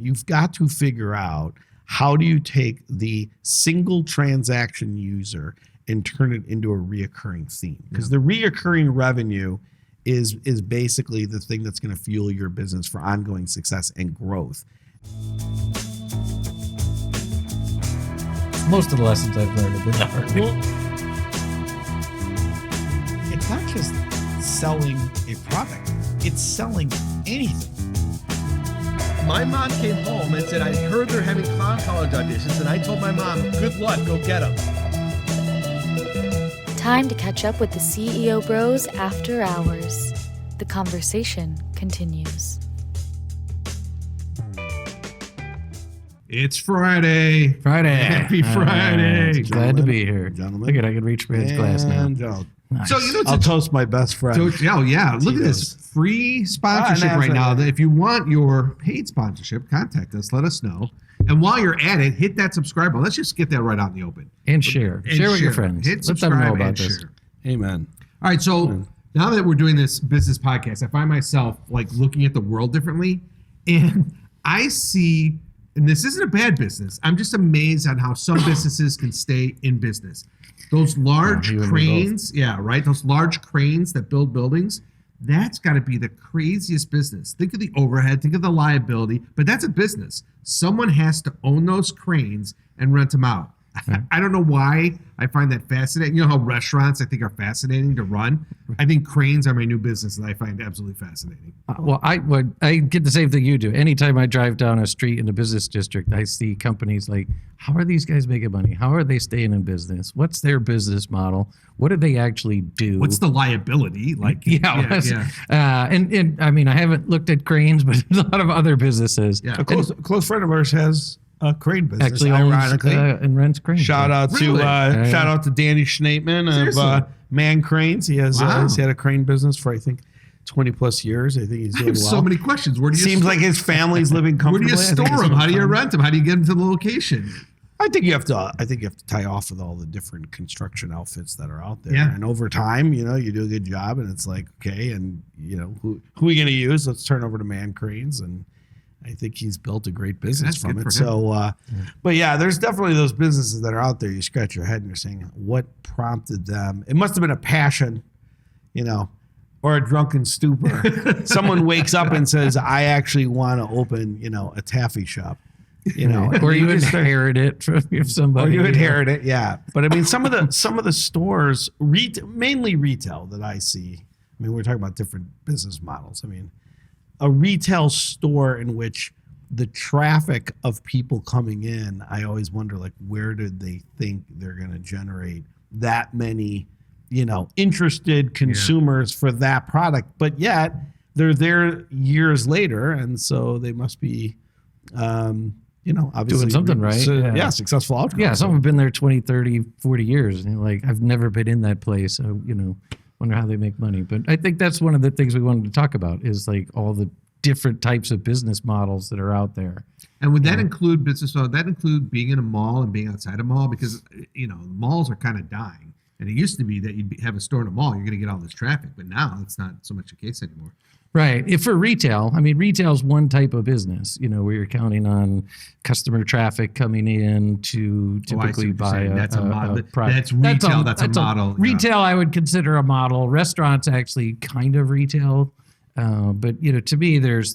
You've got to figure out how do you take the single transaction user and turn it into a reoccurring theme? Because the reoccurring revenue is basically the thing that's going to fuel your business for ongoing success and growth. Most of the lessons I've learned have been hard. It's not just selling a product, it's selling anything. My mom came home and said, I heard they're having clown college auditions, and I told my mom, good luck, go get them. Time to catch up with the CEO Bros after hours. The conversation continues. It's Friday. Happy Friday. Glad to be here. Gentlemen. Look at I can reach for his glass now. Nice. So, I'll toast my best friend. Look at this free sponsorship right now. That if you want your paid sponsorship, contact us. Let us know. And while you're at it, hit that subscribe button. Let's just get that right out in the open. And share. Share with your friends. Let them know about this. Share. Amen. All right. So now that we're doing this business podcast, I find myself like looking at the world differently. And I see, and this isn't a bad business, I'm just amazed on how some businesses can stay in business. Those large cranes, those large cranes that build buildings, that's got to be the craziest business. Think of the overhead, think of the liability, but that's a business. Someone has to own those cranes and rent them out. I don't know why I find that fascinating. You know how restaurants I think are fascinating to run? I think cranes are my new business that I find absolutely fascinating. Well, I get the same thing you do. Anytime I drive down a street in a business district, I see companies like, how are these guys making money? How are they staying in business? What's their business model? What do they actually do? What's the liability? And I mean, I haven't looked at cranes, but there's a lot of other businesses. Yeah. A close friend of ours has a crane business. Actually, ironically, and rents cranes. Shout out to Danny Schnaitman of Man Cranes. He has he's had a crane business for I think 20 plus years. I think he's doing well. So many questions. Where do you seems like his family's living comfortably? Where do you store them? How do you rent them? How do you get them to the location? I think you have to tie off with all the different construction outfits that are out there. Yeah. And over time, you do a good job, and it's like, okay, and who are we going to use? Let's turn over to Man Cranes, and I think he's built a great business from it. So, but yeah, there's definitely those businesses that are out there. You scratch your head and you're saying, what prompted them? It must have been a passion, or a drunken stupor. Someone wakes up and says, I actually want to open, a taffy shop. Or you inherit it from somebody. Or you inherit it, yeah. But I mean, some of the stores, mainly retail that I see. I mean, we're talking about different business models. I mean, a retail store in which the traffic of people coming in, I always wonder, like, where did they think they're going to generate that many, interested consumers for that product? But yet they're there years later, and so they must be, obviously doing something right. Successful outcomes. Yeah, some have been there 20, 30, 40 years, and like, I've never been in that place. So, wonder how they make money. But I think that's one of the things we wanted to talk about is like all the different types of business models that are out there. And would that include business model? That include being in a mall and being outside a mall? Because, malls are kind of dying. And it used to be that you'd have a store in a mall, you're going to get all this traffic. But now it's not so much the case anymore. Right. If for retail, I mean, retail is one type of business, where you're counting on customer traffic coming in to typically buy a product. That's retail. That's a model. Retail, I would consider a model. Restaurants actually kind of retail. But, to me, there's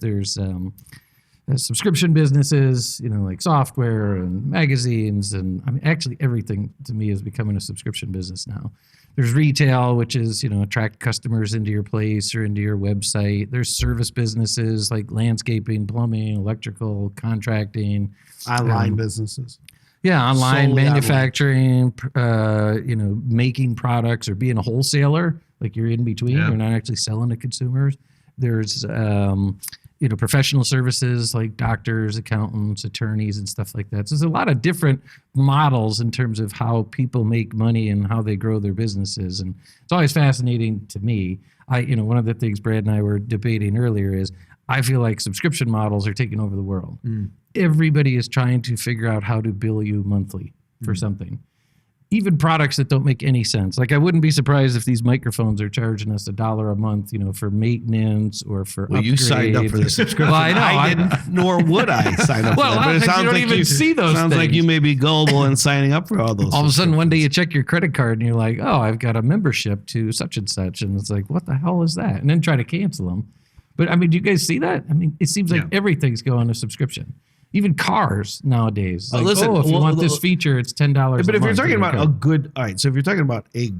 subscription businesses, like software and magazines. And I mean, actually everything to me is becoming a subscription business now. There's retail, which is, attract customers into your place or into your website. There's service businesses like landscaping, plumbing, electrical, contracting. Online businesses. Yeah, online Solely manufacturing, making products or being a wholesaler, like you're in between. Yeah. You're not actually selling to consumers. There's, professional services like doctors, accountants, attorneys, and stuff like that. So there's a lot of different models in terms of how people make money and how they grow their businesses. And it's always fascinating to me. One of the things Brad and I were debating earlier is I feel like subscription models are taking over the world. Everybody is trying to figure out how to bill you monthly for something. even products that don't make any sense. Like I wouldn't be surprised if these microphones are charging us $1 a month, for maintenance or for Well, you signed up for the subscription. Well, I know. I didn't, nor would I sign up Well, for that. a lot of times you don't even see those Sounds like things. you may be gullible in signing up for all those. All of a sudden, one day you check your credit card and you're like, oh, I've got a membership to such and such. And it's like, what the hell is that? And then try to cancel them. But I mean, do you guys see that? I mean, it seems like everything's going to subscription. Even cars nowadays. Like, listen, if you want this feature, it's $10. But if you're talking about a a good, all right. So if you're talking about a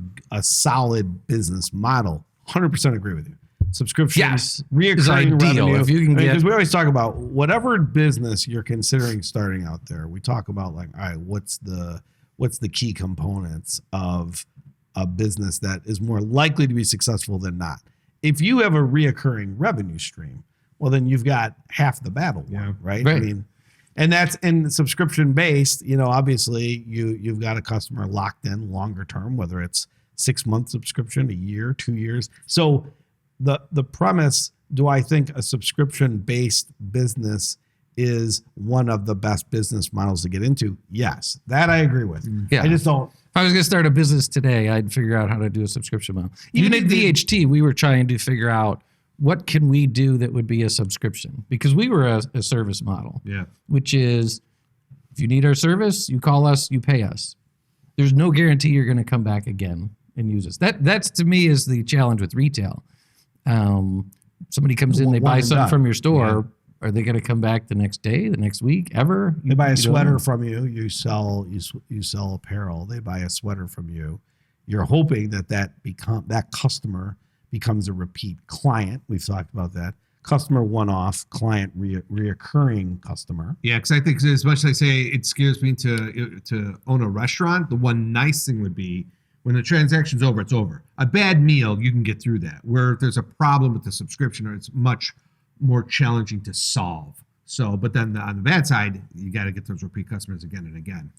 solid business model, 100% agree with you. Subscription, Yes, is reoccurring ideal. revenue. If you can get- because we always talk about whatever business you're considering starting out there. We talk about like, all right, what's the key components of a business that is more likely to be successful than not. If you have a reoccurring revenue stream, well, then you've got half the battle won, right? I mean, and that's in subscription based, obviously you've got a customer locked in longer term, whether it's 6-month subscription, a year, 2 years. So the premise, do I think a subscription based business is one of the best business models to get into? Yes, that I agree with. Yeah. I just don't. If I was going to start a business today, I'd figure out how to do a subscription model. Even at VHT, we were trying to figure out what can we do that would be a subscription, because we were a service model, which is if you need our service, you call us, you pay us. There's no guarantee you're going to come back again and use us. That's to me is the challenge with retail. Somebody comes in, they buy something from your store. Are they going to come back the next day, the next week, ever? They buy a sweater from you. You sell apparel. They buy a sweater from you. You're hoping that customer becomes a repeat client. We've talked about that. Customer one-off, client reoccurring customer. Yeah, because I think as much as I say it scares me to own a restaurant, the one nice thing would be when the transaction's over, it's over. A bad meal, you can get through that. Where if there's a problem with the subscription, or it's much more challenging to solve. So, but then on the bad side, you got to get those repeat customers again and again.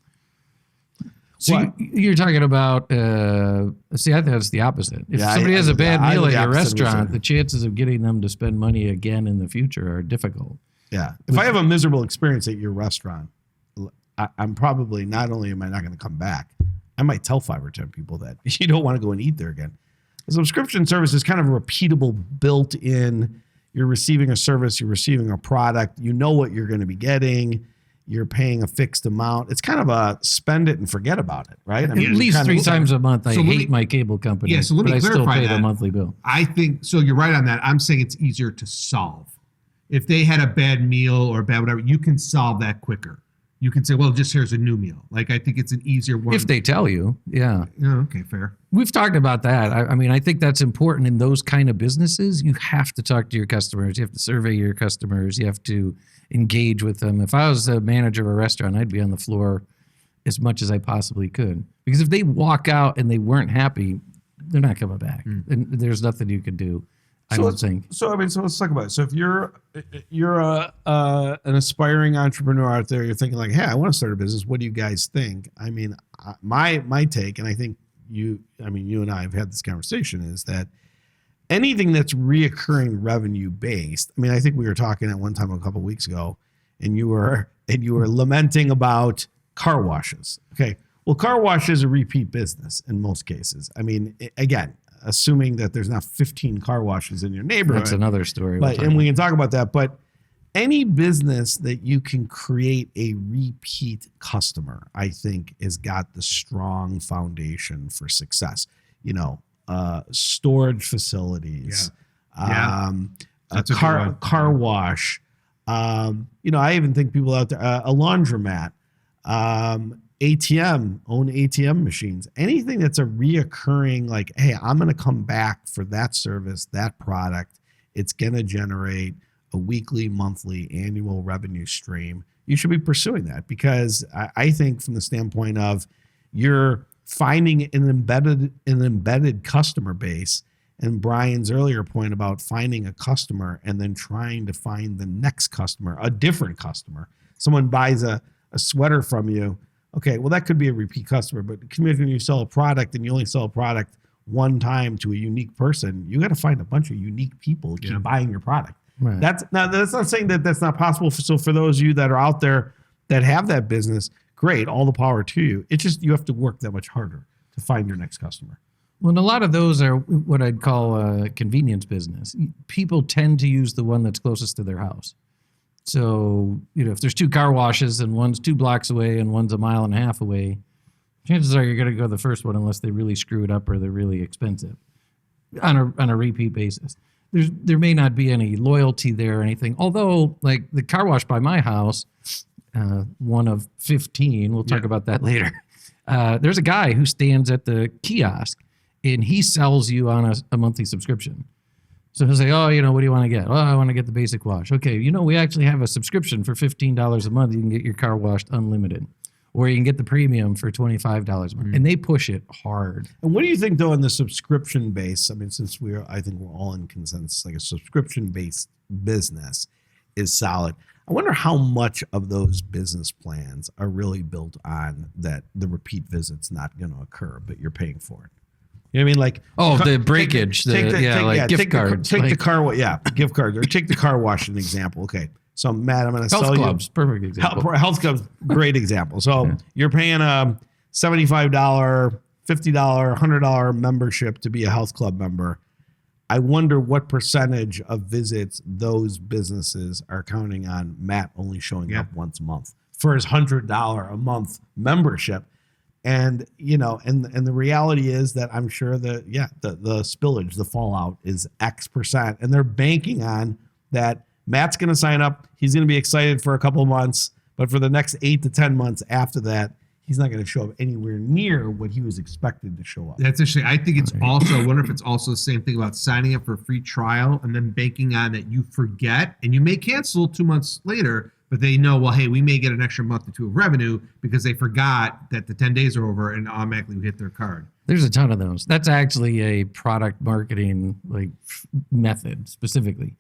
So you're talking about, see, I think it's the opposite. If somebody has a bad meal at your restaurant, the chances of getting them to spend money again in the future are difficult. Yeah. If I have a miserable experience at your restaurant, I'm probably, not only am I not going to come back, I might tell 5 or 10 people that you don't want to go and eat there again. The subscription service is kind of a repeatable, built-in. You're receiving a service, you're receiving a product, you know what you're going to be getting. You're paying a fixed amount. It's kind of a spend it and forget about it, right? I mean, at least 3 times a month. I hate my cable company. Yeah, so let me but I still clarify pay that. the monthly bill. I think so. You're right on that. I'm saying it's easier to solve. If they had a bad meal or bad whatever, you can solve that quicker. You can say, well, just here's a new meal. Like, I think it's an easier one. If they tell you, yeah. Okay, fair. We've talked about that. I mean, I think that's important in those kind of businesses. You have to talk to your customers. You have to survey your customers. You have to engage with them. If I was the manager of a restaurant, I'd be on the floor as much as I possibly could. Because if they walk out and they weren't happy, they're not coming back. And there's nothing you can do, I don't think. So let's talk about it. So if you're an aspiring entrepreneur out there, you're thinking like, hey, I want to start a business. What do you guys think? I mean, my take, and I think you and I have had this conversation, is that anything that's reoccurring revenue based. I mean, I think we were talking at one time a couple of weeks ago, and you were lamenting about car washes. Okay, well, car wash is a repeat business in most cases. I mean, again, assuming that there's not 15 car washes in your neighborhood. That's another story. And we can talk about that. But any business that you can create a repeat customer, I think, has got the strong foundation for success. Storage facilities, That's a car wash. I even think people out there, a laundromat, own ATM machines, anything that's a reoccurring, like, hey, I'm going to come back for that service, that product. It's going to generate a weekly, monthly, annual revenue stream. You should be pursuing that, because I think from the standpoint of you're finding an embedded customer base, and Brian's earlier point about finding a customer and then trying to find the next customer, a different customer. Someone buys a sweater from you. Okay, well, that could be a repeat customer, but when you sell a product and you only sell a product one time to a unique person, you got to find a bunch of unique people to keep buying your product. Right. That's not saying that that's not possible. So for those of you that are out there that have that business, great, all the power to you. It's just you have to work that much harder to find your next customer. Well, and a lot of those are what I'd call a convenience business. People tend to use the one that's closest to their house. So, if there's 2 car washes and one's 2 blocks away and one's a mile and a half away, chances are you're going to go to the first one unless they really screw it up or they're really expensive on a repeat basis. There may not be any loyalty there or anything. Although, like the car wash by my house, one of 15, we'll talk about that later. There's a guy who stands at the kiosk and he sells you on a monthly subscription. So he'll say, oh, what do you want to get? Oh, I want to get the basic wash. Okay, we actually have a subscription for $15 a month. You can get your car washed unlimited. Or you can get the premium for $25 a month. And they push it hard. And what do you think, though, in the subscription base? I mean, since I think we're all in consensus, like a subscription-based business is solid. I wonder how much of those business plans are really built on that the repeat visit's not going to occur, but you're paying for it. You know what I mean? Like, the breakage, gift cards. The car, gift cards, or take the car wash as an example. Okay, so Matt, I'm going to sell Health clubs, perfect example. Health clubs, great example. So you're paying a $75, $50, $100 membership to be a health club member. I wonder what percentage of visits those businesses are counting on Matt only showing up once a month for his $100 a month membership. And, and the reality is that I'm sure that, the spillage, the fallout is X percent. And they're banking on that Matt's going to sign up. He's going to be excited for a couple of months. But for the next 8 to 10 months after that, he's not going to show up anywhere near what he was expected to show up. That's interesting. I think it's also, I wonder if it's also the same thing about signing up for a free trial and then banking on that you forget and you may cancel 2 months later, but they know, well, hey, we may get an extra month or 2 of revenue because they forgot that the 10 days are over and automatically hit their card. There's a ton of those. That's actually a product marketing method specifically.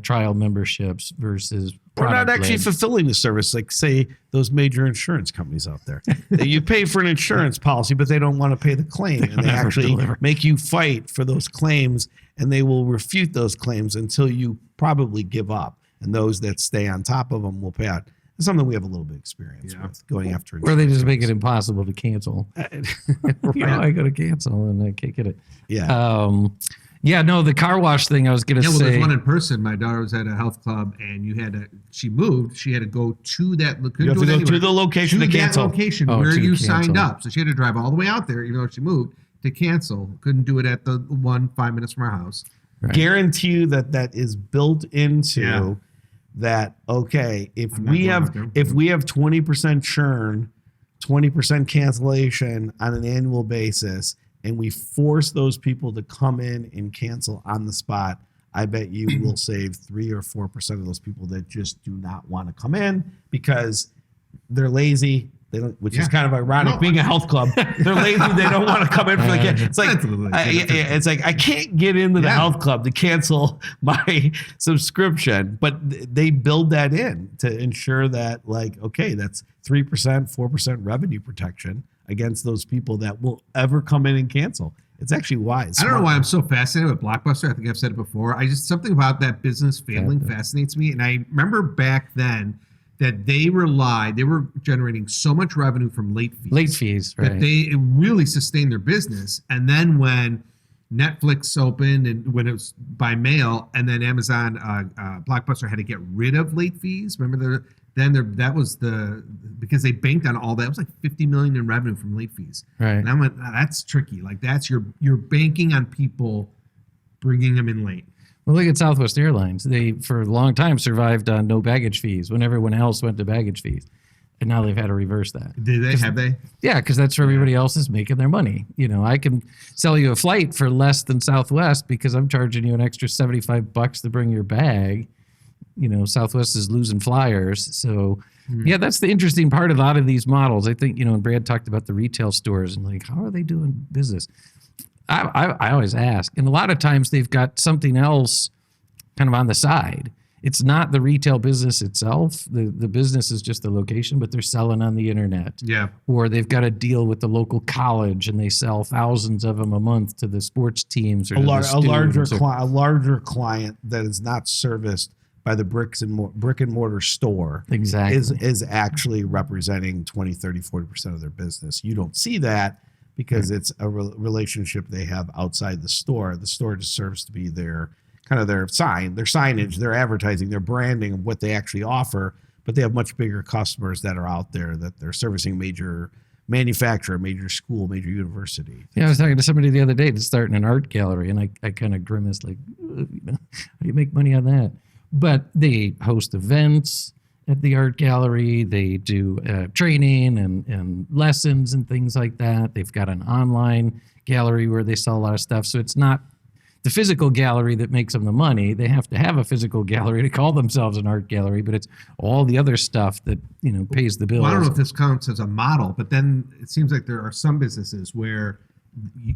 Trial memberships versus we're not actually led. fulfilling the service, like say those major insurance companies out there. You pay for an insurance policy, but they don't want to pay the claim, and they actually make you fight for those claims, and they will refute those claims until you probably give up. And those that stay on top of them will pay out. It's something we have a little bit of experience with going after. Or they just make it impossible to cancel. I got to cancel and I can't get it. The car wash thing I was going to say. There's one in person. My daughter was at a health club and she moved. She had to go to that location. You have to go to the location to cancel. That location where you signed up. So she had to drive all the way out there, even though she moved, to cancel. Couldn't do it at the 5 minutes from our house. Right. Guarantee you that is built into that. Okay, if we have 20% churn, 20% cancellation on an annual basis, and we force those people to come in and cancel on the spot, I bet you will save 3 or 4% of those people that just do not want to come in because they're lazy. They don't, which is kind of ironic. Being a health club, they're lazy. They don't want to come in for the It's like it's like I can't get into the health club to cancel my subscription, but they build that in to ensure that that's 3%, 4% revenue protection against those people that will ever come in and cancel. It's actually wise. I don't know why I'm so fascinated with Blockbuster. I think I've said it before. Something about that business failing fascinates me. And I remember back then that they were generating so much revenue from late fees. Right. That they really sustained their business. And then when Netflix opened and when it was by mail, and then Amazon, Blockbuster had to get rid of late fees. Remember because they banked on all that. It was like $50 million in revenue from late fees. Right. And I went, that's tricky. Like that's you're banking on people bringing them in late. Well, look at Southwest Airlines. They, for a long time, survived on no baggage fees when everyone else went to baggage fees. And now they've had to reverse that. Did they? Have they? Yeah, because that's where everybody else is making their money. I can sell you a flight for less than Southwest because I'm charging you an extra $75 to bring your bag. Southwest is losing flyers. So, that's the interesting part of a lot of these models. I think, and Brad talked about the retail stores and how are they doing business? I always ask. And a lot of times they've got something else kind of on the side. It's not the retail business itself. The business is just the location, but they're selling on the internet. Yeah. Or they've got a deal with the local college and they sell thousands of them a month to the sports teams or a larger client that is not serviced by the brick and mortar store Exactly. is actually representing 20, 30, 40% of their business. You don't see that because it's a relationship they have outside the store. The store just serves to be their kind of their signage, their advertising, their branding of what they actually offer, but they have much bigger customers that are out there that they're servicing, major manufacturer, major school, major university. Yeah, I was talking to somebody the other day that's starting an art gallery, and I kind of grimaced like, how do you make money on that? But they host events at the art gallery. They do training and lessons and things like that. They've got an online gallery where they sell a lot of stuff. So it's not the physical gallery that makes them the money. They have to have a physical gallery to call themselves an art gallery, but it's all the other stuff that, pays the bills. Well, I don't know if this counts as a model, but then it seems like there are some businesses where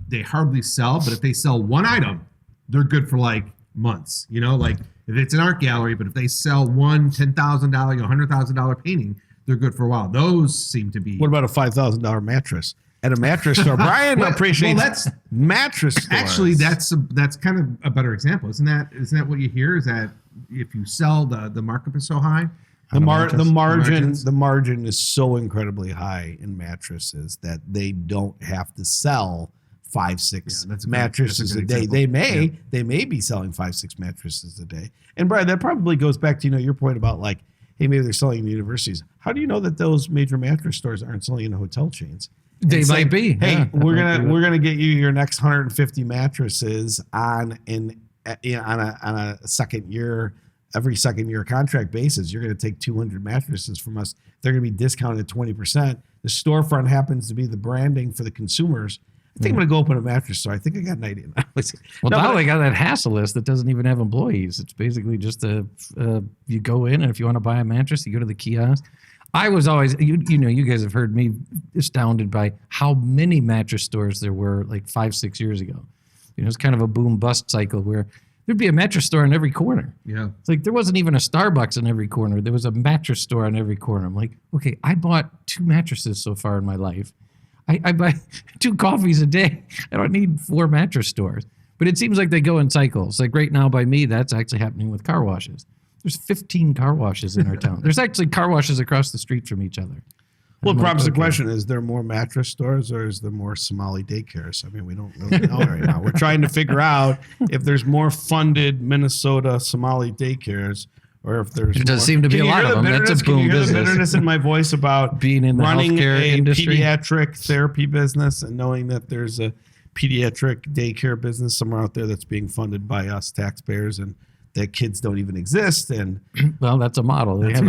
they hardly sell, but if they sell one item, they're good for like months. Like if it's an art gallery, but if they sell one $10,000, $100,000 painting, they're good for a while. Those seem to be. What about a $5,000 mattress at a mattress store? Brian appreciates mattress stores. Actually, that's kind of a better example. Isn't that what you hear? Is that if you sell, the markup is so high? The margin is so incredibly high in mattresses that they don't have to sell 5-6 mattresses a day. Example. They may be selling 5-6 mattresses a day. And Brian, that probably goes back to your point about like, hey, maybe they're selling in universities. How do you know that those major mattress stores aren't selling in hotel chains? They might be. Hey, Yeah, we're gonna get you your next 150 mattresses on a second year, every second year contract basis. You're gonna take 200 mattresses from us. They're gonna be discounted 20%. The storefront happens to be the branding for the consumers. I think I'm gonna go open a mattress store. I think I got an idea. Now they got that hassle list that doesn't even have employees. It's basically just you go in, and if you want to buy a mattress, you go to the kiosk. I was always, you guys have heard me astounded by how many mattress stores there were like 5-6 years ago. It's kind of a boom bust cycle where there'd be a mattress store on every corner. Yeah. It's like there wasn't even a Starbucks in every corner. There was a mattress store on every corner. I'm like, okay, I bought 2 mattresses so far in my life. I buy 2 coffees a day. I don't need 4 mattress stores. But it seems like they go in cycles. Like right now by me, that's actually happening with car washes. There's 15 car washes in our town. There's actually car washes across the street from each other. Well, perhaps the question is there more mattress stores or is there more Somali daycares? I mean, we don't really know right now. We're trying to figure out if there's more funded Minnesota Somali daycares or if there's There does seem to be a lot of them. That's a boom Can you hear business. the bitterness in my voice about Being in the running healthcare a industry? pediatric therapy business and knowing that there's a pediatric daycare business somewhere out there that's being funded by us taxpayers and that kids don't even exist? And Well, that's a model. They have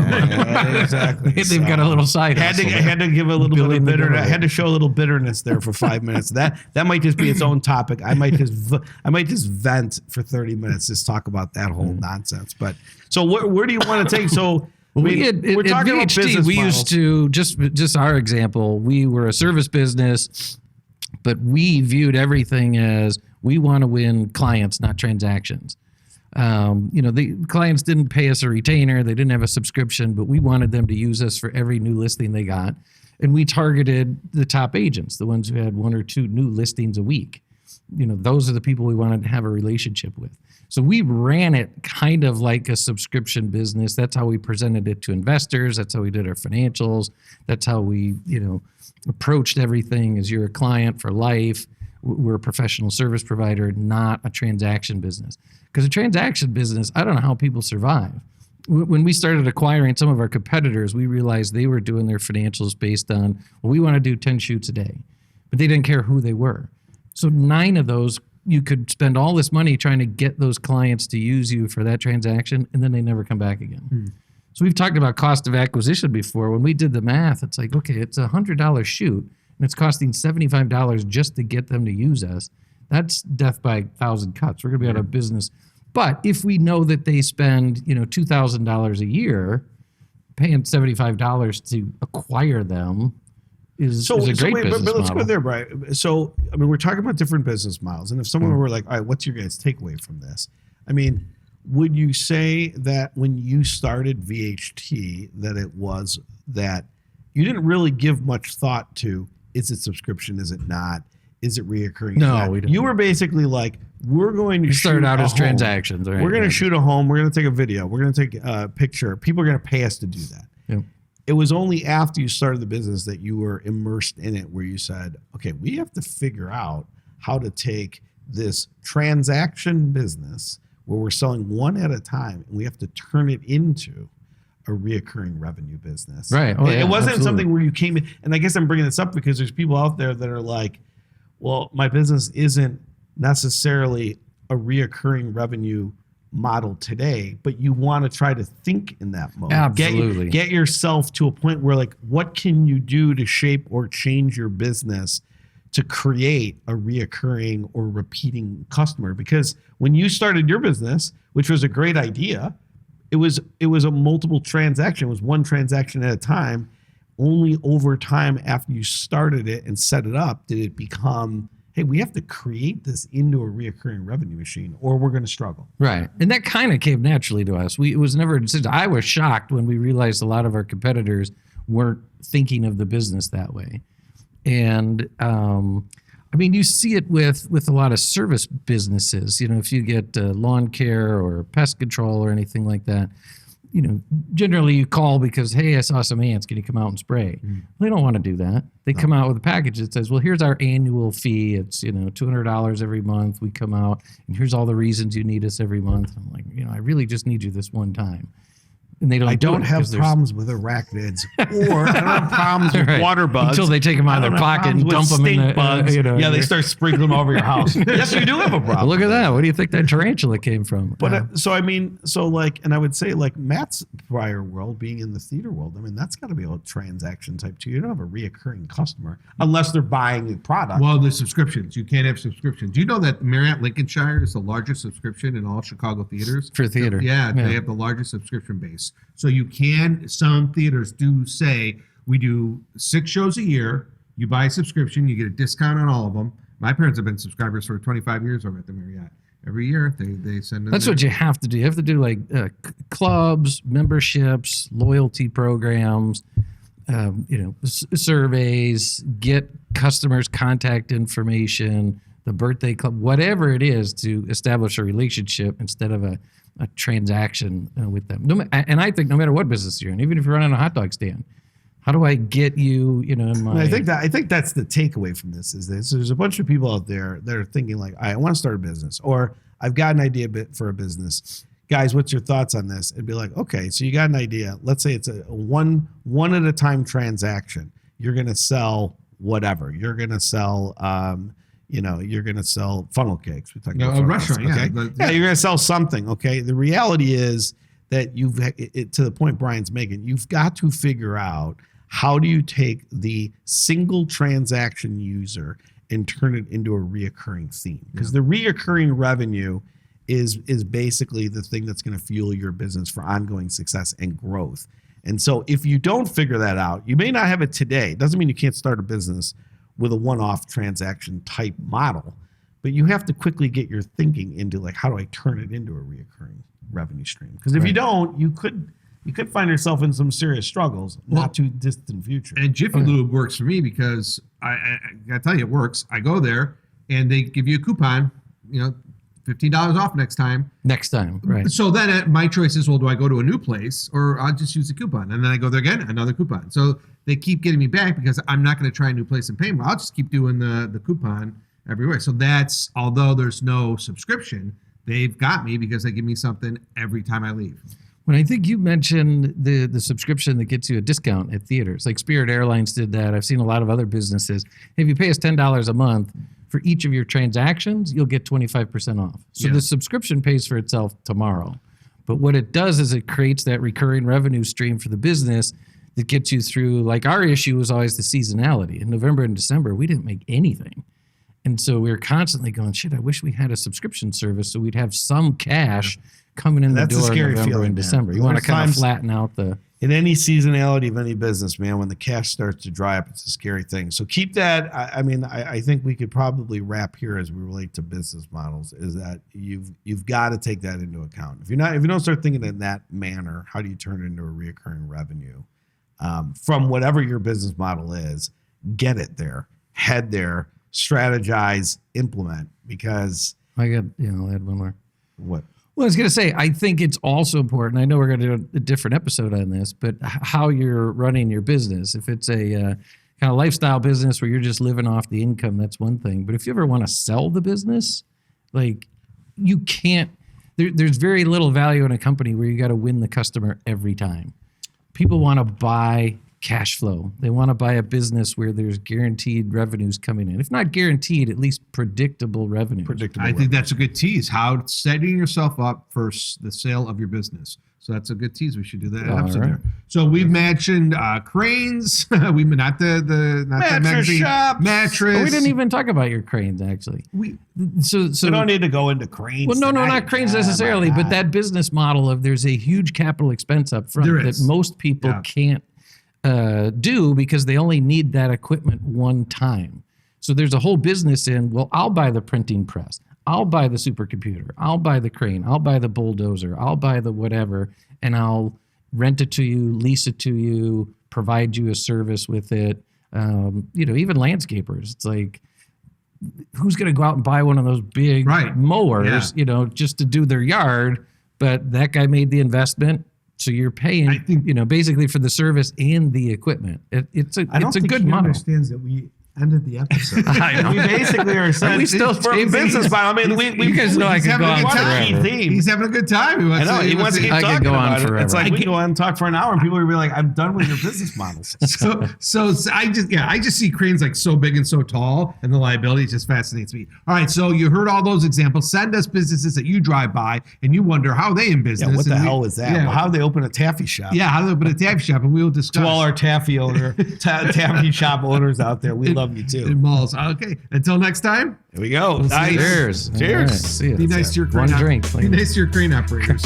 exactly. They've got a little side hustle. Had to give a little bit Building of the bitterness. government. Had to show a little bitterness there for 5 minutes. That might just be its own topic. I might just vent for 30 minutes, just talk about that whole nonsense. But so where do you want to take? So We're we're talking about VHT, business we models. used to just our example. We were a service business, but we viewed everything as we want to win clients, not transactions. The clients didn't pay us a retainer. They didn't have a subscription, but we wanted them to use us for every new listing they got. And we targeted the top agents, the ones who had 1 or 2 new listings a week. Those are the people we wanted to have a relationship with. So we ran it kind of like a subscription business. That's how we presented it to investors. That's how we did our financials. That's how we, approached everything as you're a client for life. We're a professional service provider, not a transaction business. Because a transaction business, I don't know how people survive. When we started acquiring some of our competitors, we realized they were doing their financials based on, well, we want to do 10 shoots a day. But they didn't care who they were. So 9 of those, you could spend all this money trying to get those clients to use you for that transaction, and then they never come back again. So we've talked about cost of acquisition before. When we did the math, it's like, okay, it's a $100 shoot, and it's costing $75 just to get them to use us. That's death by 1,000 cuts. We're going to be out of business. But if we know that they spend, $2,000 a year, paying $75 to acquire them is a great business but let's model. go there, Brian. So, I mean, we're talking about different business models. And if someone were like, all right, what's your guys' takeaway from this? I mean, would you say that when you started VHT, that it was that you didn't really give much thought to, is it subscription, is it not? Is it reoccurring? No, we didn't. You were basically like, we're going to You started shoot out a as home. transactions, right? We're going to Right. shoot a home. We're going to take a video. We're going to take a picture. People are going to pay us to do that. Yep. It was only after you started the business that you were immersed in it where you said, okay, we have to figure out how to take this transaction business where we're selling one at a time and we have to turn it into a reoccurring revenue business. Right. Oh, it yeah, wasn't absolutely. something where you came in. And I guess I'm bringing this up because there's people out there that are like, well, my business isn't necessarily a reoccurring revenue model today, but you want to try to think in that mode. Absolutely. Get yourself to a point where, like, what can you do to shape or change your business to create a reoccurring or repeating customer? Because when you started your business, which was a great idea, it was a multiple transaction. It was one transaction at a time. Only over time after you started it and set it up did it become, hey, we have to create this into a reoccurring revenue machine or we're going to struggle. Right. And that kind of came naturally to us. It was never a decision. I was shocked when we realized a lot of our competitors weren't thinking of the business that way. And I mean, you see it with a lot of service businesses. You know, if you get lawn care or pest control or anything like that, you know, generally you call because, hey, I saw some ants. Can you come out and spray? They don't want to do that. They come out with a package that says, well, here's our annual fee. It's, you know, $200 every month. We come out and here's all the reasons you need us every month. I'm like, you know, I really just need you this one time. And they don't. I do don't it have 'cause there's- problems with arachnids, or I don't have problems with Right. water bugs Until they take them out of I their don't have pocket and problems dump with them in stink the bugs. you know. Yeah, they start sprinkling them over your house. Yes, you do have a problem. Well, look at that. Where do you think that tarantula came from? But so I mean, so like, and I would say like Matt's prior world, being in the theater world, I mean, that's got to be a transaction type too. You don't have a reoccurring customer unless they're buying a product. Well, the subscriptions. You can't have subscriptions. Do you know that Marriott Lincolnshire is the largest subscription in all Chicago theaters? For theater. Yeah, Yeah. they have the largest subscription base. So you can, some theaters do say, we do 6 shows a year. You buy a subscription, you get a discount on all of them. My parents have been subscribers for 25 years over at the Marriott. Every year they send in That's what you have to do. You have to do like clubs, memberships, loyalty programs, you know, surveys, get customers' contact information, the birthday club, whatever it is to establish a relationship instead of a transaction with them. And I think no matter what business you're in, even if you're running a hot dog stand, how do I get you, you know, in my... I think that's the takeaway from this is this. There's a bunch of people out there that are thinking like, I want to start a business, or I've got an idea for a business. Guys, what's your thoughts on this? It'd be like, okay, so you got an idea. Let's say it's a one at a time transaction. You're going to sell whatever. You're going to sell, you know, you're going to sell funnel cakes. We're talking No, about a funnel restaurant, cakes, yeah. okay? But- Yeah, you're going to sell something. Okay. The reality is that to the point Brian's making, you've got to figure out how do you take the single transaction user and turn it into a reoccurring theme? Because the reoccurring revenue is basically the thing that's going to fuel your business for ongoing success and growth. And so if you don't figure that out, you may not have it today. Doesn't mean you can't start a business with a one-off transaction type model, but you have to quickly get your thinking into like, how do I turn it into a reoccurring revenue stream? Because if you don't, you could find yourself in some serious struggles, not too distant future. And Jiffy Lube works for me because I gotta tell you, it works. I go there and they give you a coupon, you know, $15 off next time. Next time, right. So then my choice is, well, do I go to a new place or I'll just use the coupon? And then I go there again, another coupon. So they keep getting me back because I'm not going to try a new place and pay more. I'll just keep doing the coupon everywhere. So that's, although there's no subscription, they've got me because they give me something every time I leave. When I think you mentioned the subscription that gets you a discount at theaters, like Spirit Airlines did that. I've seen a lot of other businesses. If you pay us $10 a month for each of your transactions, you'll get 25% off. So the subscription pays for itself tomorrow. But what it does is it creates that recurring revenue stream for the business that gets you through. Like our issue was always the seasonality. In November and December, we didn't make anything. And so we were constantly going, shit, I wish we had a subscription service so we'd have some cash coming in the That's a door in scary November feeling, and man. December. You want to There's kind of times- flatten out the... In any seasonality of any business, man, when the cash starts to dry up, it's a scary thing. So keep that. I think we could probably wrap here as we relate to business models is that you've got to take that into account. If you don't start thinking in that manner, how do you turn it into a reoccurring revenue from whatever your business model is? Get it there, head there, strategize, implement, because I got, I'll add one more. What? Well, I was going to say, I think it's also important. I know we're going to do a different episode on this, but how you're running your business. If it's a kind of lifestyle business where you're just living off the income, that's one thing. But if you ever want to sell the business, like you can't, there's very little value in a company where you got to win the customer every time. People want to buy cash flow. They want to buy a business where there's guaranteed revenues coming in. If not guaranteed, at least predictable revenue. Predictable. I think that's a good tease. How setting yourself up for the sale of your business. So that's a good tease. We should do that episode right. there. So we've mentioned cranes. We not the Mattress shops. Mattress. We didn't even talk about your cranes, actually. So We don't need to go into cranes. well, no, tonight. not cranes Oh, my necessarily, but God. that business model of there's a huge capital expense up front There that is. most people Yeah. can't do because they only need that equipment one time. So there's a whole business in, well, I'll buy the printing press. I'll buy the supercomputer. I'll buy the crane. I'll buy the bulldozer. I'll buy the whatever, and I'll rent it to you, lease it to you, provide you a service with it. Even landscapers. It's like, who's going to go out and buy one of those big Right. mowers, just to do their yard? But that guy made the investment, so you're paying, I think- basically for the service and the equipment. It's a good he model. understands that we ended the episode. I know. We basically are saying we still for a taping? business model. I mean, we You guys know I He's could having go a on good time. forever. He's having a good time. He I wants know to- he wants to keep I could talking go on about it. forever. It's like we can go on and talk for an hour, and people will be like, "I'm done with your business models." So I just see cranes like so big and so tall, and the liability just fascinates me. All right, so you heard all those examples. Send us businesses that you drive by and you wonder how they in business. Yeah, what the And we- hell is that? Yeah, Well, how do they open a taffy shop? yeah, how do they open a taffy shop, and we will discuss. To all our taffy taffy shop owners out there, we love you too. in malls. Okay, until next time, Here we go. Nice. Cheers. Cheers. All right, see ya. be nice to your crane. One drink, Be please. nice to your crane operators.